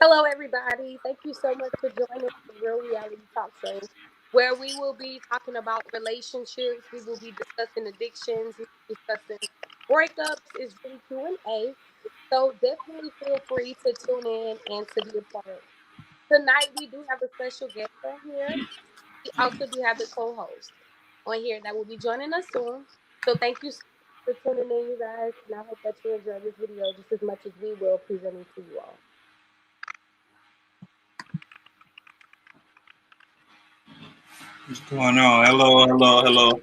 Hello, everybody. Thank you so much for joining the Real Reality Talk Show, where we will be talking about relationships. We will be discussing addictions. We will be discussing breakups. It's really Q&A. So definitely feel free to tune in and to be a part. Tonight, we do have a special guest on here. We also do have the co-host on here that will be joining us soon. So thank you so much for tuning in, you guys. And I hope that you enjoy this video just as much as we will presenting to you all. What's going on? Hello, hello, hello.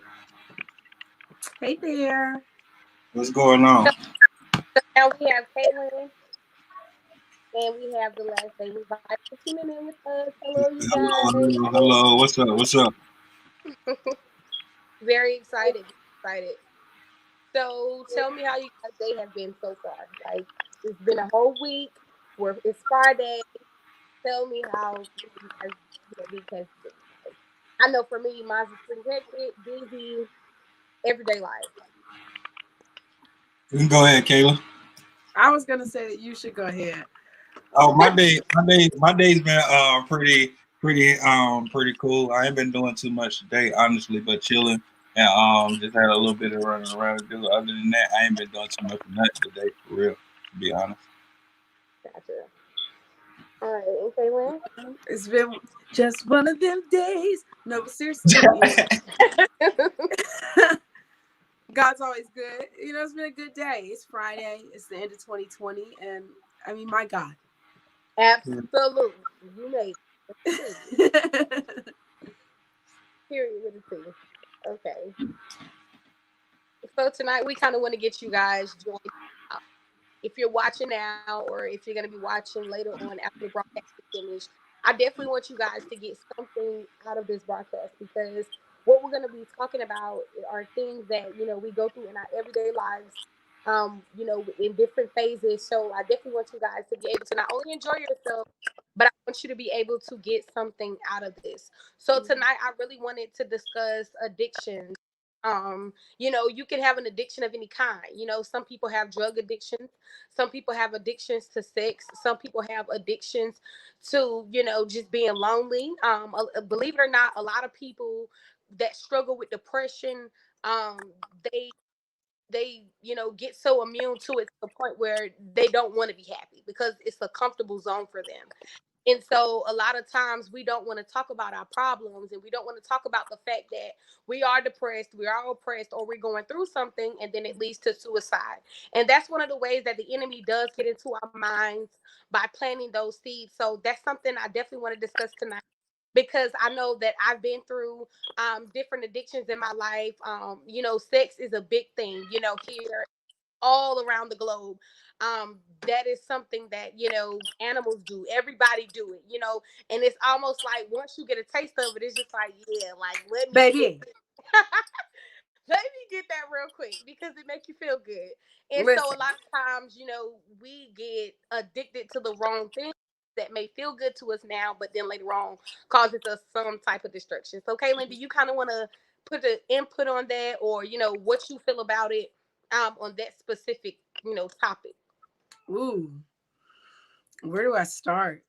Hey there. What's going on? Now we have Caitlin and we have the last name Levi tuning in with us. Hello, you Hello, guys. hello, hello. What's up? What's up? Very excited. Excited. So tell me how you guys' day have been so far. Like it's been a whole week. Where it's Friday. Tell me how you guys your week has been. I know for me, mine's is pretty hectic, busy, everyday life. You can go ahead, Kayla. I was gonna say that you should go ahead. Oh, my day's been pretty cool. I ain't been doing too much today, honestly, but chilling and just had a little bit of running around to do. Other than that, I ain't been doing too much of nothing today, for real. To be honest. Gotcha. All right, and Kaylin? It's been just one of them days. No, but seriously, God's always good. You know, it's been a good day. It's Friday. It's the end of 2020, and I mean, my God. Absolutely. You made it. Period with a T. Okay. So tonight we kind of want to get you guys joined. If you're watching now, or if you're going to be watching later on after the broadcast is finished, I definitely want you guys to get something out of this broadcast because what we're going to be talking about are things that we go through in our everyday lives. In different phases. So I definitely want you guys to be able to not only enjoy yourself, but I want you to be able to get something out of this. So tonight, I really wanted to discuss addictions. You can have an addiction of any kind. Some people have drug addictions, some people have addictions to sex, some people have addictions to just being lonely. Believe it or not, a lot of people that struggle with depression, um they get so immune to it to the point where they don't want to be happy because it's a comfortable zone for them. And so a lot of times we don't want to talk about our problems, and we don't want to talk about the fact that we are depressed, we are oppressed, or we're going through something, and then it leads to suicide. And that's one of the ways that the enemy does get into our minds by planting those seeds. So that's something I definitely want to discuss tonight because I know that I've been through different addictions in my life. Sex is a big thing, here all around the globe. That is something that animals do. Everybody do it, and it's almost like once you get a taste of it, it's just like, yeah, like let me get Baby, let me get that real quick because it makes you feel good. And so a listen. lot of times, we get addicted to the wrong thing that may feel good to us now, but then later on causes us some type of destruction. So, Kaylin, do you kind of want to put the input on that, or what you feel about it on that specific topic? Ooh, where do I start?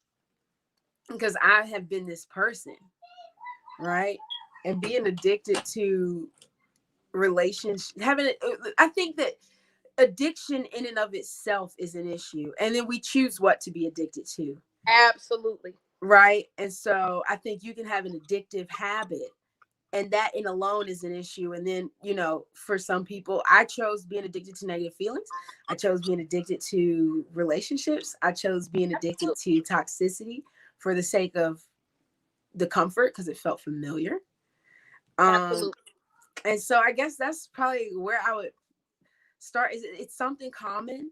Because I have been this person, right? And being addicted to relationships, I think that addiction in and of itself is an issue. And then we choose what to be addicted to. Absolutely. Right. And so I think you can have an addictive habit, and that in alone is an issue. And then, for some people, I chose being addicted to negative feelings. I chose being addicted to relationships. I chose being addicted to toxicity for the sake of the comfort because it felt familiar. Absolutely. And so I guess that's probably where I would start. It's something common.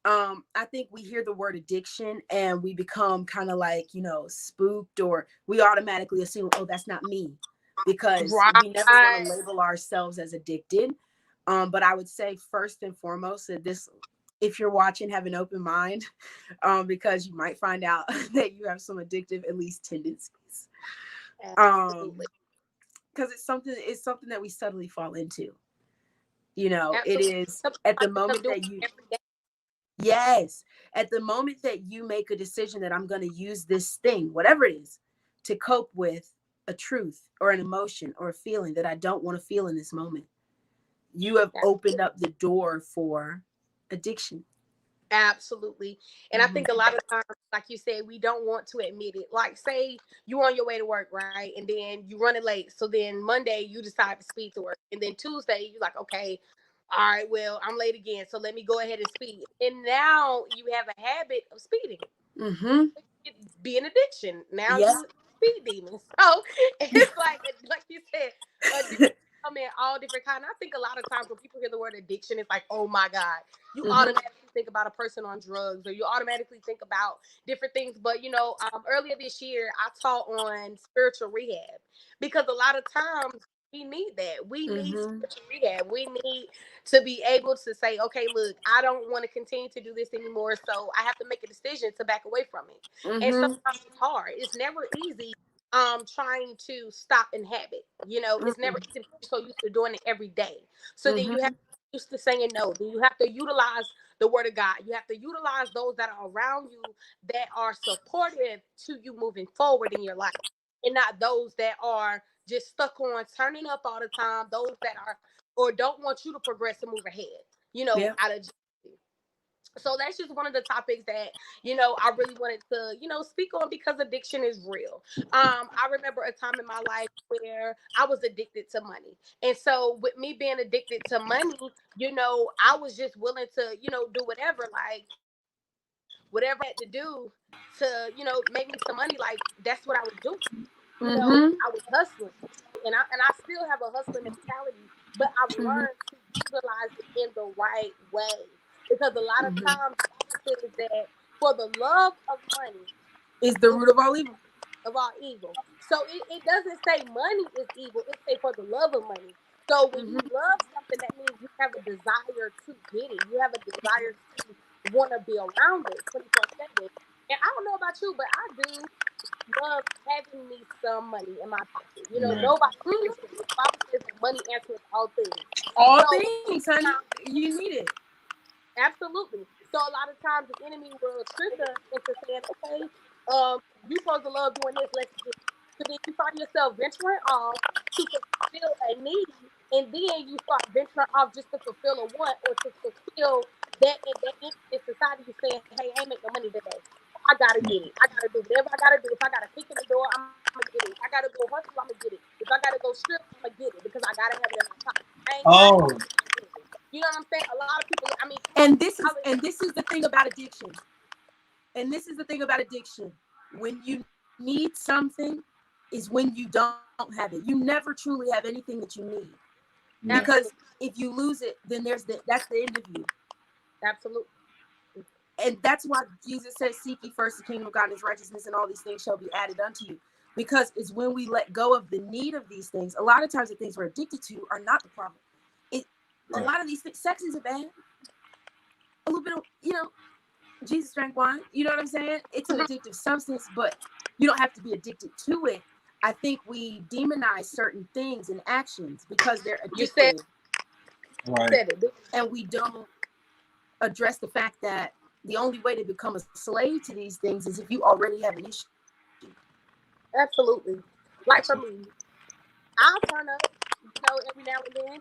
I think we hear the word addiction and we become kind of like, spooked, or we automatically assume, oh, that's not me, because we never want to Right. label ourselves as addicted. But I would say first and foremost that if you're watching, have an open mind, because you might find out that you have some addictive, at least tendencies. Absolutely. Because it's something that we subtly fall into. It Absolutely. is Something at the like to moment do that you, every day. Yes. At the moment that you make a decision that I'm going to use this thing, whatever it is, to cope with a truth or an emotion or a feeling that I don't want to feel in this moment, you have opened up the door for addiction. Absolutely. And I think a lot of times, like you said, we don't want to admit it. Like, say you're on your way to work, right? And then you run it late. So then Monday you decide to speed to work. And then Tuesday you're like, okay, all right, well, I'm late again. So let me go ahead and speed. And now you have a habit of speeding. It be an addiction. Now you speed demons. So it's like you said, addiction come in all different kinds. I think a lot of times when people hear the word addiction, it's like, oh my God. You automatically think about a person on drugs, or you automatically think about different things. But earlier this year I taught on spiritual rehab, because a lot of times we need that. We need spiritual rehab. We need to be able to say, okay, look, I don't want to continue to do this anymore, so I have to make a decision to back away from it. And sometimes it's hard. It's never easy trying to stop in habit. It's never easy because you're so used to doing it every day. So then you have to get used to saying no. Then you have to utilize the word of God. You have to utilize those that are around you that are supportive to you moving forward in your life, and not those that are just stuck on turning up all the time, those that are or don't want you to progress and move ahead, out of. So that's just one of the topics that, I really wanted to, speak on, because addiction is real. I remember a time in my life where I was addicted to money. And so with me being addicted to money, I was just willing to, do whatever, like whatever I had to do to, make me some money. Like, that's what I was doing. I was hustling, and I still have a hustling mentality, but I've learned to utilize it in the right way. Because a lot of times it is that for the love of money is the root of all evil. So it doesn't say money is evil. It say for the love of money. So when you love something, that means you have a desire to get it. You have a desire to want to be around it 24/7. And I don't know about you, but I do love having me some money in my pocket. Nobody says that money answers all things. All things, honey. You need it. Absolutely. So a lot of times the enemy will trick us into saying, okay, you supposed to love doing this, let's do it. So then you find yourself venturing off to fulfill a need, and then you start venturing off just to fulfill a want, or to fulfill that in society. You're saying, hey, I ain't making money today. I gotta get it. I gotta do whatever I gotta do. If I gotta kick in the door, I'm gonna get it. I gotta go hustle, I'm gonna get it. If I gotta go strip, I'm gonna get it, because I gotta have it in my pocket. You know what I'm saying? A lot of people, and this is the thing about addiction. And this is the thing about addiction. When you need something is when you don't have it. You never truly have anything that you need. Because if you lose it, then that's the end of you. Absolutely. And that's why Jesus says, seek ye first the kingdom of God and his righteousness, and all these things shall be added unto you. Because it's when we let go of the need of these things. A lot of times the things we're addicted to are not the problem. A lot of these things, sex isn't bad. A little bit of, Jesus drank wine. You know what I'm saying? It's an addictive substance, but you don't have to be addicted to it. I think we demonize certain things and actions because they're addictive. You said it. And we don't address the fact that the only way to become a slave to these things is if you already have an issue. Absolutely. Like for me, I'll turn up, every now and then.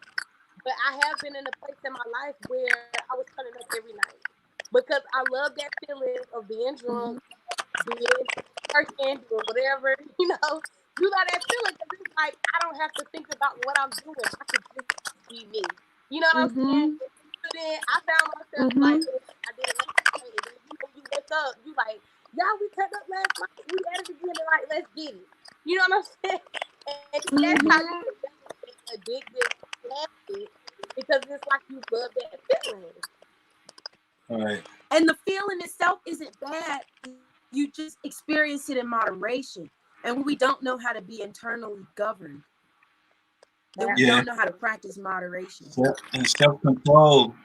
But I have been in a place in my life where I was turning up every night, because I love that feeling of being drunk, being working, doing whatever, You got that feeling, because it's like I don't have to think about what I'm doing. I can just be me. You know what I'm saying? So then I found myself like, I did it last night, and then you wake up, you like, y'all, we turned up last night, we at it again tonight, let's get it. You know what I'm saying? And that's how you get addicted. Because it's like you love that feeling. All right. And the feeling itself isn't bad. You just experience it in moderation. And we don't know how to be internally governed. We don't know how to practice moderation. And self-control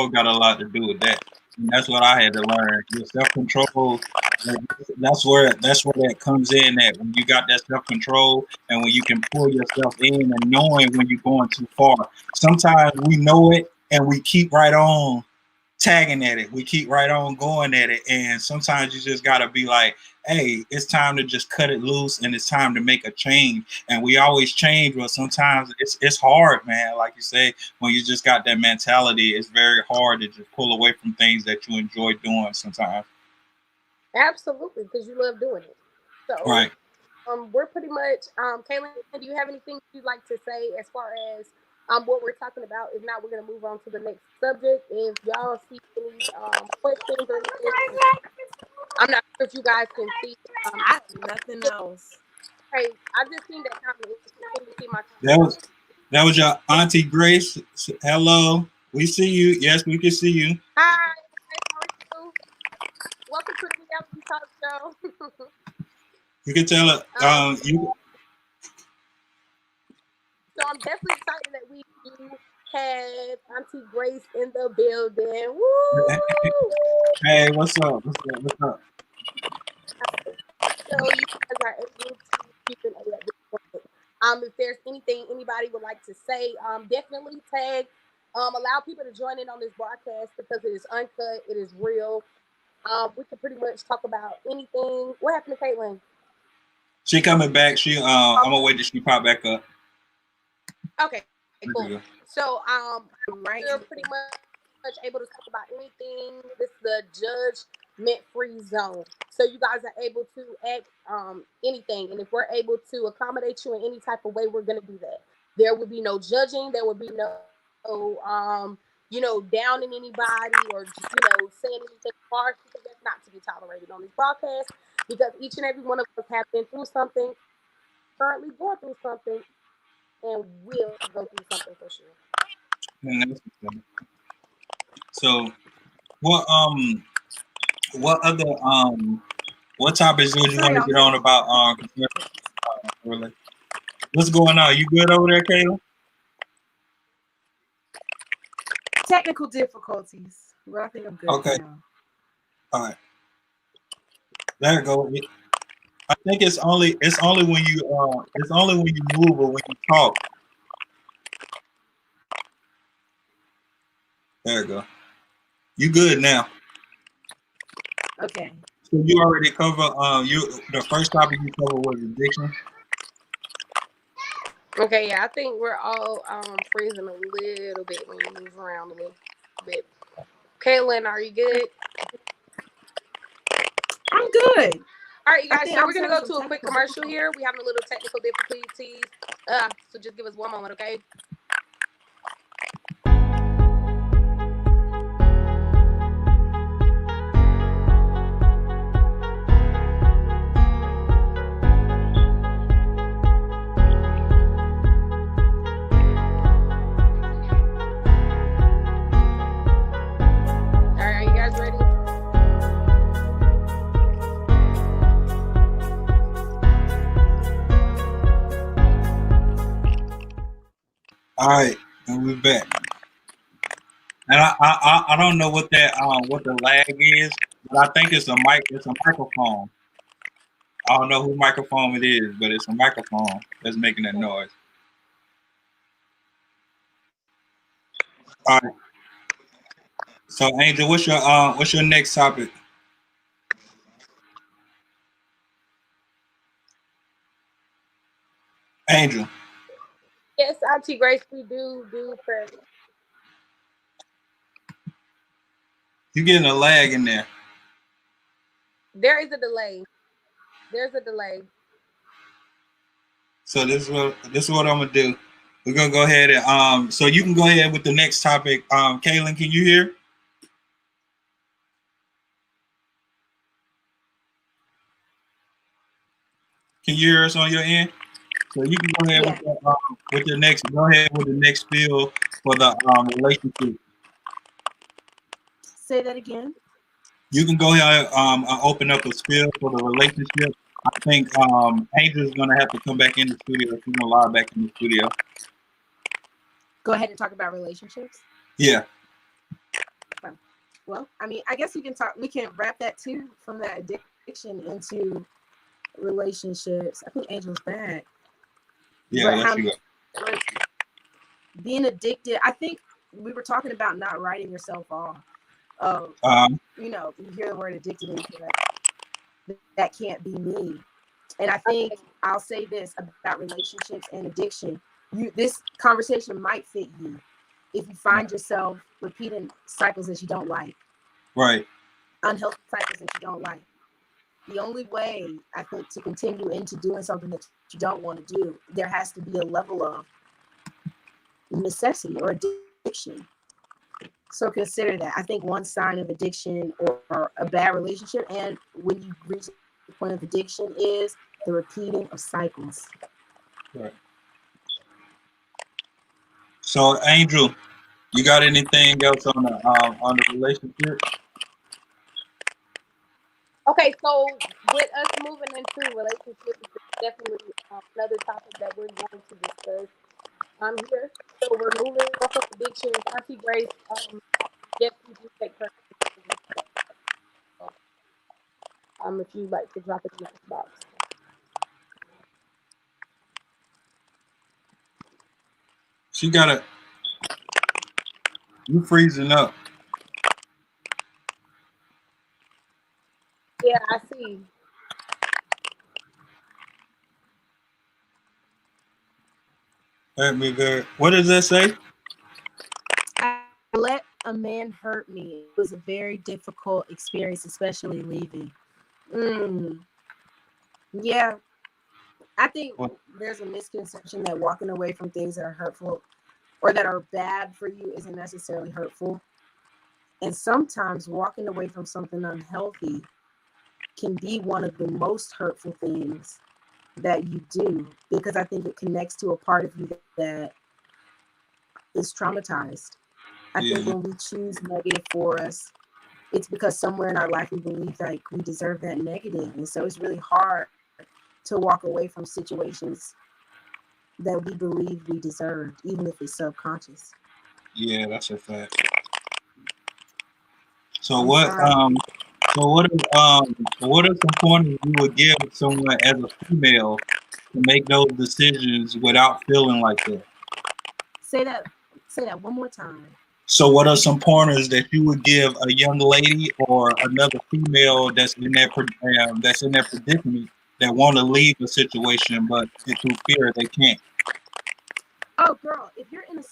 got a lot to do with that. And that's what I had to learn. Your self-control, that's where that comes in, at when you got that self-control and when you can pull yourself in and knowing when you're going too far. Sometimes we know it and we keep right on tagging at it. We keep right on going at it. And sometimes you just gotta be like, hey, it's time to just cut it loose and it's time to make a change. And we always change, but sometimes it's hard, man. Like you say, when you just got that mentality, it's very hard to just pull away from things that you enjoy doing sometimes. Absolutely, because you love doing it. So Right. We're pretty much Kaylin, do you have anything you'd like to say as far as what we're talking about? If not, we're gonna move on to the next subject. If y'all see any questions or anything, I'm not sure if you guys can see. I nothing else. Hey, I just seen that comment. Can you see my comment? That was your Auntie Grace. Hello. We see you. Yes, we can see you. Hi, how are you? Welcome to the Reality Talk Show. You can tell it. So I'm definitely excited that we do have Auntie Grace in the building. Woo! Hey, what's up? What's up? So you guys are able to keep an eye at this point. If there's anything anybody would like to say, definitely tag. Allow people to join in on this broadcast because it is uncut, it is real. We can pretty much talk about anything. What happened to Caitlin? She coming back. I'm gonna wait till she pop back up. Okay, cool. So Right. we're pretty much able to talk about anything. This is the judgment-free zone. So you guys are able to act anything, and if we're able to accommodate you in any type of way, we're gonna do that. There will be no judging. There will be no downing anybody or saying anything harsh, because that's not to be tolerated on this broadcast. Because each and every one of us have been through something, currently going through something, and will go through something for sure. So, what other what topics would you want to get on about what's going on? You good over there, Kayla? Technical difficulties. Well, I think I'm good. Okay. Now. All right. There you go. I think it's only when you move or when you talk. There you go. You good now? Okay. So you already cover the first topic you covered was addiction. Okay, yeah, I think we're all freezing a little bit when you move around a little bit. Kaylin, are you good? I'm good. All right, you guys, so we're going to go to a quick commercial here. We're having a little technical difficulties. So just give us one moment, okay? All right, and we're back. And I don't know what that what the lag is, but I think it's a microphone. I don't know whose microphone it is, but it's a microphone that's making that noise. All right. So Angel, what's your next topic? Angel. Yes, Auntie Grace, we do prayer. You getting a lag in there? There is a delay. There's a delay. So this is what I'm gonna do. We're gonna go ahead and so you can go ahead with the next topic. Kaylin, can you hear? Can you hear us on your end? So you can go ahead with the next. Go ahead with the next spiel for the relationship. Say that again. You can go ahead open up a spiel for the relationship. I think Angel's gonna have to come back in the studio. She's gonna log back in the studio. Go ahead and talk about relationships. Yeah. Well, I mean, I guess we can wrap that too, from that addiction into relationships. I think Angel's back. Yeah, there you go. Being addicted, I think we were talking about not writing yourself off. you know, you hear the word addicted and you're like, that can't be me. And I think I'll say this about relationships and addiction. This conversation might fit you if you find yourself repeating cycles that you don't like. Right. Unhealthy cycles that you don't like. The only way I think to continue into doing something that you don't want to do, there has to be a level of necessity or addiction. So consider that. I think one sign of addiction or a bad relationship, and when you reach the point of addiction, is the repeating of cycles. Right. So, Angel, you got anything else on the relationship? Okay, so with us moving into relationships, definitely another topic that we're going to discuss here. So we're moving off of addiction. Auntie Grace, yes, we do take personal responsibility. If you'd like to drop it in the box. She got a. You freezing up. Yeah, I see. Hurt me very. What does that say? I let a man hurt me. It was a very difficult experience, especially leaving. Yeah, I think What? there's a misconception that walking away from things that are hurtful or that are bad for you isn't necessarily hurtful. And sometimes walking away from something unhealthy can be one of the most hurtful things that you do, because I think it connects to a part of you that is traumatized. I think when we choose negative for us, it's because somewhere in our life we believe like we deserve that negative. And so it's really hard to walk away from situations that we believe we deserved, even if it's subconscious. Yeah, that's a fact. So I'm what sorry. what are some pointers you would give someone as a female to make those decisions without feeling like that? Say that one more time. So what are some pointers that you would give a young lady or another female that's in that predicament that want to leave a situation but through fear they can't? Oh, girl, if you're in a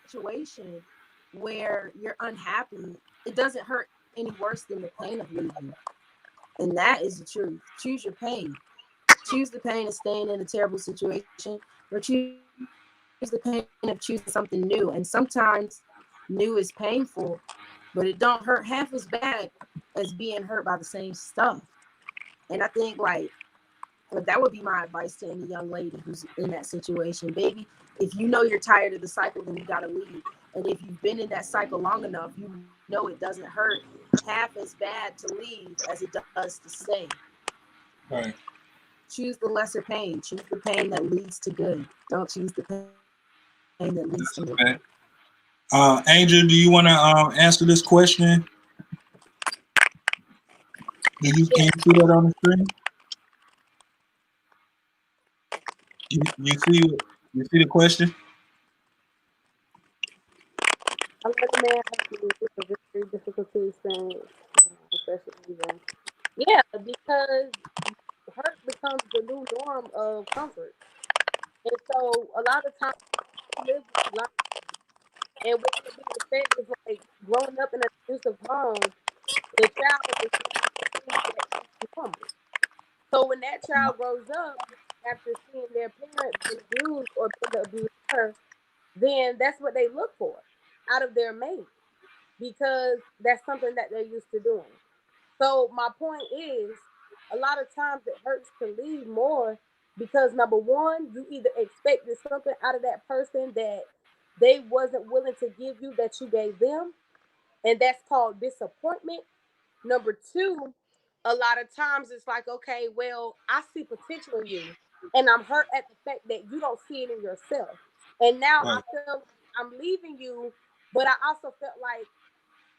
situation where you're unhappy, it doesn't hurt any worse than the pain of leaving. And that is the truth. Choose your pain. Choose the pain of staying in a terrible situation, or choose the pain of choosing something new. And sometimes new is painful, but it don't hurt half as bad as being hurt by the same stuff. And I think like that would be my advice to any young lady who's in that situation. Baby, if you know you're tired of the cycle, then you gotta leave. And if you've been in that cycle long enough, you know it doesn't hurt half as bad to leave as it does to stay. Right. Choose the lesser pain. Choose the pain that leads to good. Don't choose the pain that leads That's to a good. fact. Angel, do you want to answer this question? Can Yeah, you see that on the screen? You see the question? I let a man hurt me. It's a very difficult to experience, especially even. Yeah, because hurt becomes the new norm of comfort. And so a lot of times we live this life, and with it being said, it's like growing up in an abusive home, the child is seeing that it's normal. So when that child grows up after seeing their parent being abused or being the abuser, then that's what they look for out of their mate, because that's something that they're used to doing. So my point is, a lot of times it hurts to leave more because number one, you either expected something out of that person that they wasn't willing to give you that you gave them, and that's called disappointment. Number two, a lot of times it's like, okay, well, I see potential in you, and I'm hurt at the fact that you don't see it in yourself. And now I Right. feel like I'm leaving you, but I also felt like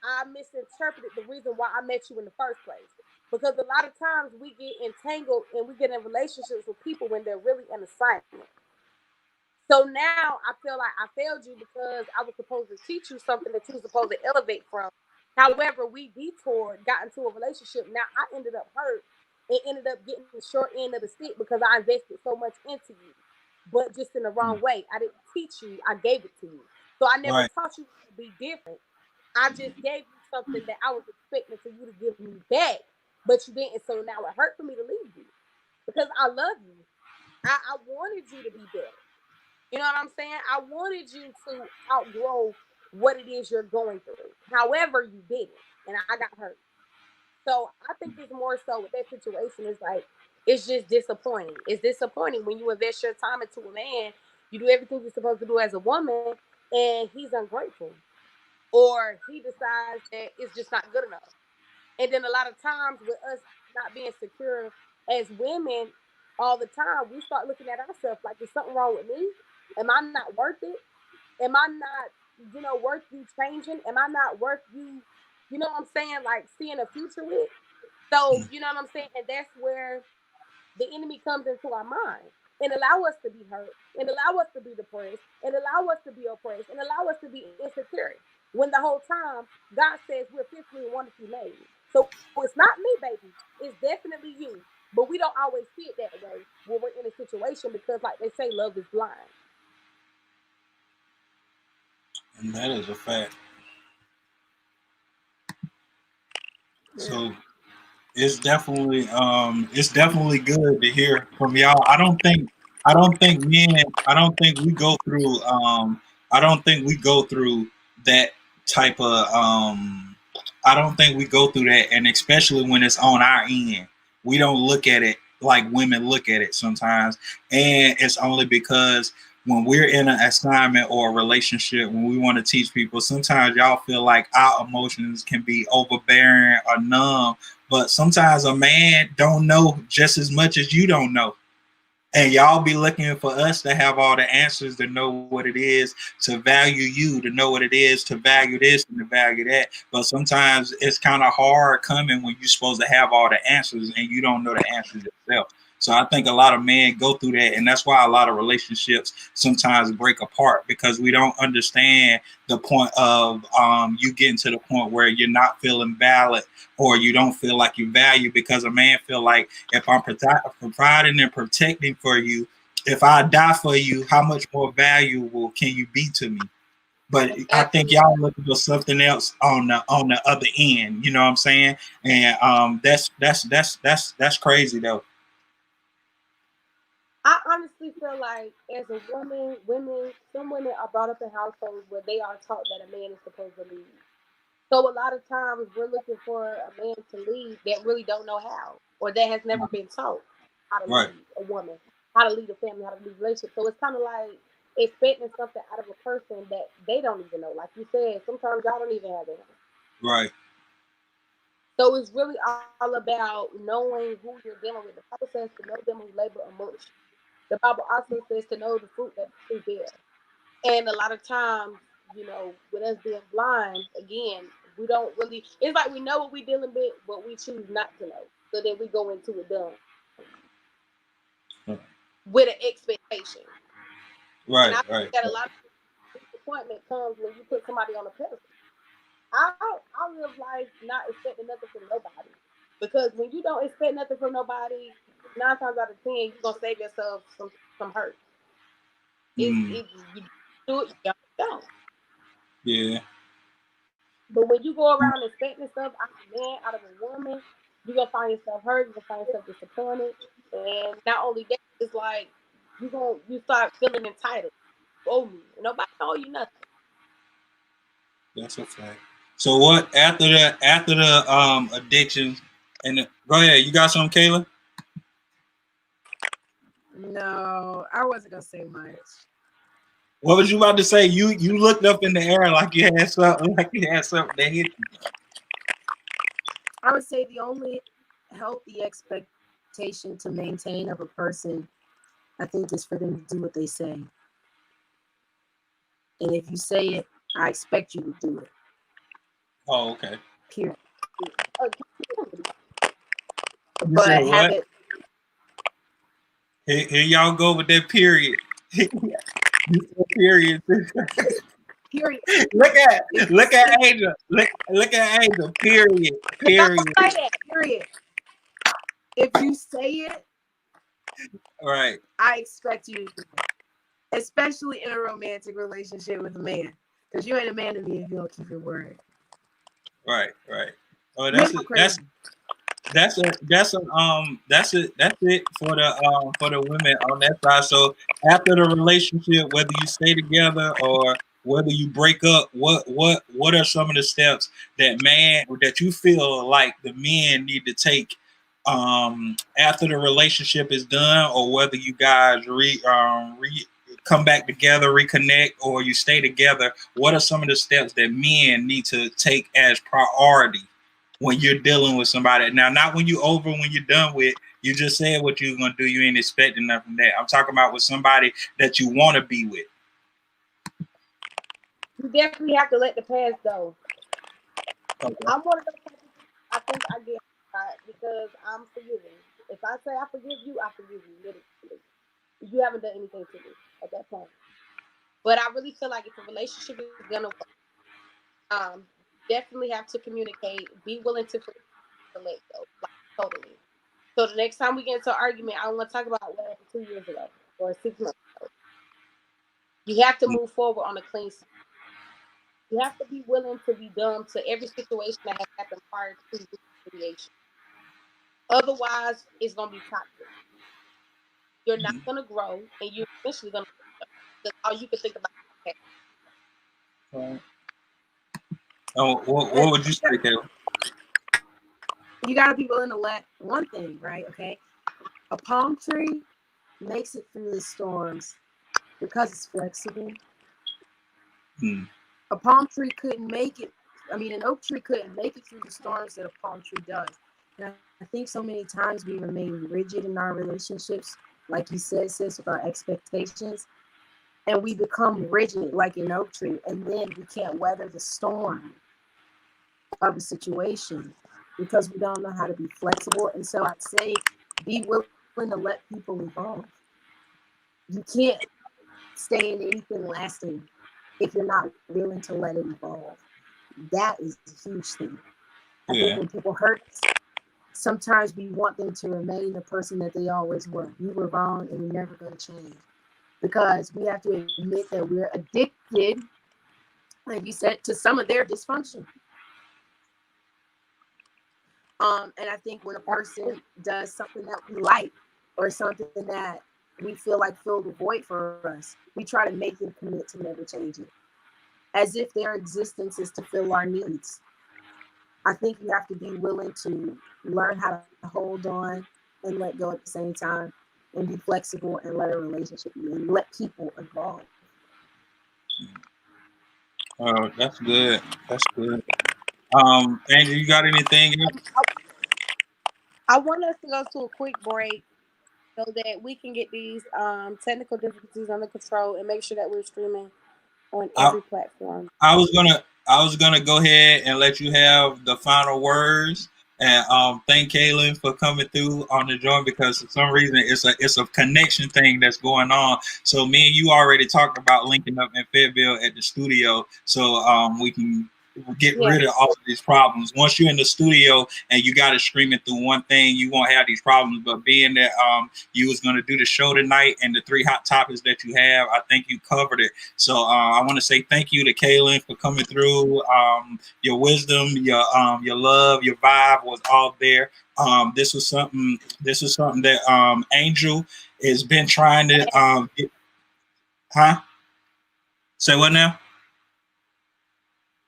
I misinterpreted the reason why I met you in the first place. Because a lot of times we get entangled and we get in relationships with people when they're really an assignment. So now I feel like I failed you because I was supposed to teach you something that you were supposed to elevate from. However, we detoured, got into a relationship. Now I ended up hurt and ended up getting the short end of the stick because I invested so much into you, but just in the wrong way. I didn't teach you, I gave it to you. So I never Right. taught you to be different. I just gave you something that I was expecting for you to give me back, but you didn't. So now it hurt for me to leave you because I love you. I wanted you to be better. You know what I'm saying? I wanted you to outgrow what it is you're going through. However, you didn't, and I got hurt. So I think it's more so with that situation. It's like it's just disappointing. It's disappointing when you invest your time into a man. You do everything you're supposed to do as a woman, and he's ungrateful, or he decides that it's just not good enough. And then a lot of times with us not being secure as women all the time, we start looking at ourselves like, is something wrong with me? Am I not worth it? Am I not, worth you changing? Am I not worth you, you know what I'm saying? Like seeing a future with? So, you know what I'm saying? And that's where the enemy comes into our mind and allow us to be hurt and allow us to be depressed and allow us to be oppressed and allow us to be insecure when the whole time God says we're fearfully and wonderfully made. So it's not me, baby. It's definitely you. But we don't always see it that way when we're in a situation because, like they say, love is blind. And that is a fact. So it's definitely good to hear from y'all. I don't think we go through I don't think we go through that type of I don't think we go through that, and especially when it's on our end. We don't look at it like women look at it sometimes. And it's only because when we're in an assignment or a relationship, when we want to teach people, sometimes y'all feel like our emotions can be overbearing or numb, but sometimes a man don't know just as much as you don't know. And y'all be looking for us to have all the answers, to know what it is to value you, to know what it is to value this and to value that. But sometimes it's kind of hard coming when you're supposed to have all the answers and you don't know the answers yourself. So I think a lot of men go through that, and that's why a lot of relationships sometimes break apart, because we don't understand the point of you getting to the point where you're not feeling valid or you don't feel like you value, because a man feel like, if I'm providing and protecting for you, if I die for you, how much more valuable can you be to me? But I think y'all looking for something else on the other end. You know what I'm saying? And that's crazy though. I honestly feel like as a woman, some women are brought up in households where they are taught that a man is supposed to lead. So a lot of times we're looking for a man to lead that really don't know how, or that has never been taught how to Right. lead a woman, how to lead a family, how to lead a relationship. So it's kind of like expecting something out of a person that they don't even know. Like you said, sometimes y'all don't even have it. Right. So it's really all about knowing who you're dealing with. The Bible says to know them who labor amongst you. The Bible also says to know the fruit that they bear. And a lot of times, with us being blind, again, we don't really. It's like we know what we're dealing with, but we choose not to know. So then we go into it dumb with an expectation. And Right. I Right. think that a lot of disappointment comes when you put somebody on a pedestal. I live life not expecting nothing from nobody, because when you don't expect nothing from nobody, 9 times out of 10 you're gonna save yourself some hurt. It you do it, you don't. Yeah. But when you go around expecting stuff out of a man, out of a woman, you're gonna find yourself hurt, you're gonna find yourself disappointed. And not only that, it's like you start feeling entitled. Oh me. Nobody told you nothing. That's a fact. So what after the addiction and go ahead, you got something, Kayla? No, I wasn't gonna say much. What was you about to say? You looked up in the air like you had something, that hit you. I would say the only healthy expectation to maintain of a person, I think, is for them to do what they say. And if you say it, I expect you to do it. Oh, okay. Period. You But said have what? it. Here y'all go with that period. You said period. Period. Look at Angel. Look at Angel. Period. Don't Period. say that. Period. If you say it, Right. I expect you to do it, especially in a romantic relationship with a man, because you ain't a man to me if you don't keep your word. Right. Right. Oh, Men are crazy. that's it for the women on that side. So after the relationship, whether you stay together or whether you break up, what are some of the steps that you feel like the men need to take after the relationship is done, or whether you guys come back together, reconnect, or you stay together? What are some of the steps that men need to take as priority when you're dealing with somebody? Now, not when you're done with, you just said what you're going to do. You ain't expecting nothing from that. I'm talking about with somebody that you want to be with. You definitely have to let the past go. Okay. I'm one of those people, I think I get hurt because I'm forgiving. If I say I forgive you, I forgive you. Literally. You haven't done anything to me at that point. But I really feel like if a relationship is gonna work, definitely have to communicate. Be willing to let go, like totally. So the next time we get into an argument, I don't want to talk about what happened 2 years ago or 6 months ago. You have to move forward on a clean slate. You have to be willing to be dumb to every situation that has happened prior to reconciliation. Otherwise, it's gonna be toxic. You're not gonna grow, and you're eventually gonna. That's all you can think about. Right. Oh, what would you say, Kayla? You gotta be willing to let one thing, right? Okay. A palm tree makes it through the storms because it's flexible. A palm tree couldn't make it. I mean, an oak tree couldn't make it through the storms that a palm tree does. And I think so many times we remain rigid in our relationships, like you said, sis, with our expectations, and we become rigid like an oak tree, and then we can't weather the storm of a situation because we don't know how to be flexible. And so I'd say be willing to let people evolve. You can't stay in anything lasting if you're not willing to let it evolve. That is a huge thing. I think when people hurt us, sometimes we want them to remain the person that they always were. We were wrong and we're never going to change because we have to admit that we're addicted, like you said, to some of their dysfunction. And I think when a person does something that we like or something that we feel like filled a void for us, we try to make them commit to never changing, as if their existence is to fill our needs. I think you have to be willing to learn how to hold on and let go at the same time, and be flexible and let a relationship be, and let people evolve. Oh, that's good. That's good. Andrew, you got anything else? I want us to go to a quick break so that we can get these technical difficulties under control and make sure that we're streaming on every platform. I was gonna go ahead and let you have the final words, and thank Kaylin for coming through on the joint, because for some reason it's a connection thing that's going on. So me and you already talked about linking up in Fayetteville at the studio, so we can get rid of all of these problems. Once you're in the studio and you got it streaming through one thing, you won't have these problems. But being that you was going to do the show tonight and the 3 hot topics that you have, I think you covered it. So I want to say thank you to Kaylin for coming through. Your wisdom, your love, your vibe was all there. This was something that Angel has been trying to get. Huh? Say what now?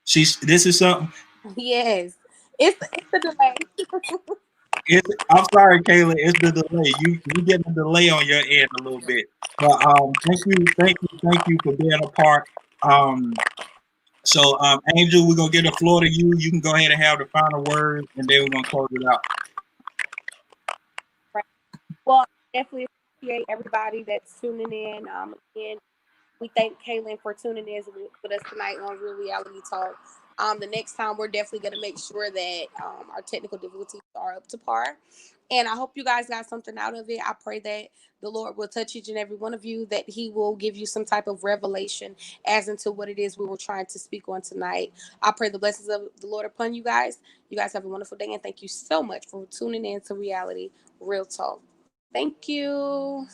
This is something. Yes, it's the delay. I'm sorry, Kayla. It's the delay. You get a delay on your end a little bit. But thank you for being a part. So Angel, we're gonna get the floor to you. You can go ahead and have the final word, and then we're gonna close it out. Right. Well, definitely appreciate everybody that's tuning in. Again, we thank Kaylin for tuning in with us tonight on Real Reality Talk. The next time we're definitely going to make sure that our technical difficulties are up to par. And I hope you guys got something out of it. I pray that the Lord will touch each and every one of you, that he will give you some type of revelation as into what it is we were trying to speak on tonight. I pray the blessings of the Lord upon you guys. You guys have a wonderful day, and thank you so much for tuning in to Reality Real Talk. Thank you.